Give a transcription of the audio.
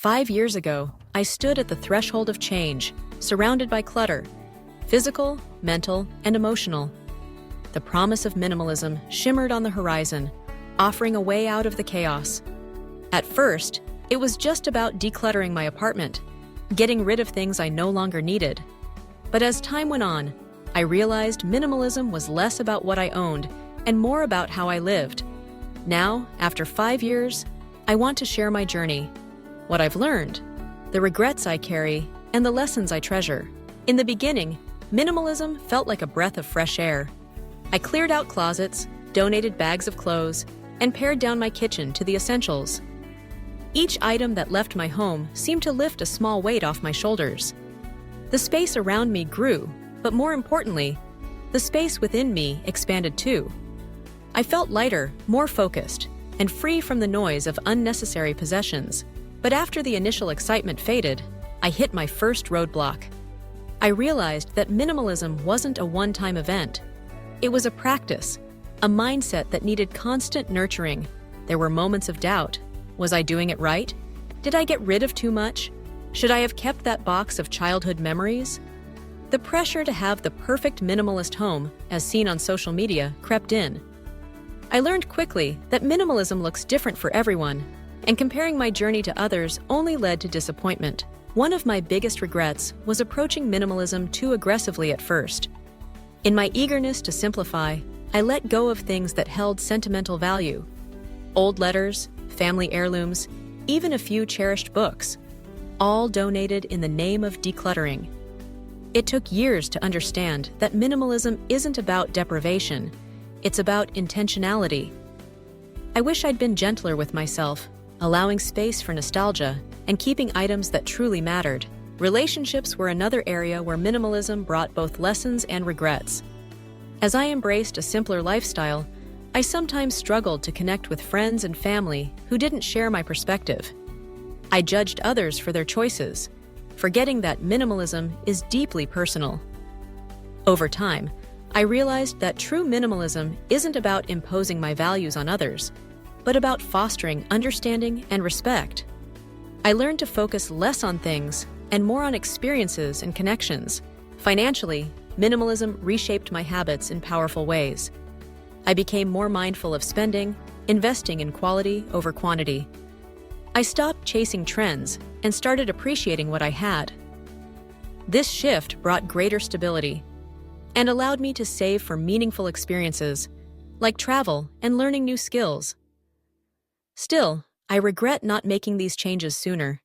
5 years ago, I stood at the threshold of change, surrounded by clutter, physical, mental, and emotional. The promise of minimalism shimmered on the horizon, offering a way out of the chaos. At first, it was just about decluttering my apartment, getting rid of things I no longer needed. But as time went on, I realized minimalism was less about what I owned and more about how I lived. Now, after 5 years, I want to share my journey, what I've learned, the regrets I carry, and the lessons I treasure. In the beginning, minimalism felt like a breath of fresh air. I cleared out closets, donated bags of clothes, and pared down my kitchen to the essentials. Each item that left my home seemed to lift a small weight off my shoulders. The space around me grew, but more importantly, the space within me expanded too. I felt lighter, more focused, and free from the noise of unnecessary possessions. But after the initial excitement faded, I hit my first roadblock. I realized that minimalism wasn't a one-time event. It was a practice, a mindset that needed constant nurturing. There were moments of doubt. Was I doing it right? Did I get rid of too much? Should I have kept that box of childhood memories? The pressure to have the perfect minimalist home, as seen on social media, crept in. I learned quickly that minimalism looks different for everyone, and comparing my journey to others only led to disappointment. One of my biggest regrets was approaching minimalism too aggressively at first. In my eagerness to simplify, I let go of things that held sentimental value. Old letters, family heirlooms, even a few cherished books, all donated in the name of decluttering. It took years to understand that minimalism isn't about deprivation, it's about intentionality. I wish I'd been gentler with myself, allowing space for nostalgia and keeping items that truly mattered. Relationships were another area where minimalism brought both lessons and regrets. As I embraced a simpler lifestyle, I sometimes struggled to connect with friends and family who didn't share my perspective. I judged others for their choices, forgetting that minimalism is deeply personal. Over time, I realized that true minimalism isn't about imposing my values on others, but about fostering understanding and respect. I learned to focus less on things and more on experiences and connections. Financially, minimalism reshaped my habits in powerful ways. I became more mindful of spending, investing in quality over quantity. I stopped chasing trends and started appreciating what I had. This shift brought greater stability and allowed me to save for meaningful experiences, like travel and learning new skills. Still, I regret not making these changes sooner.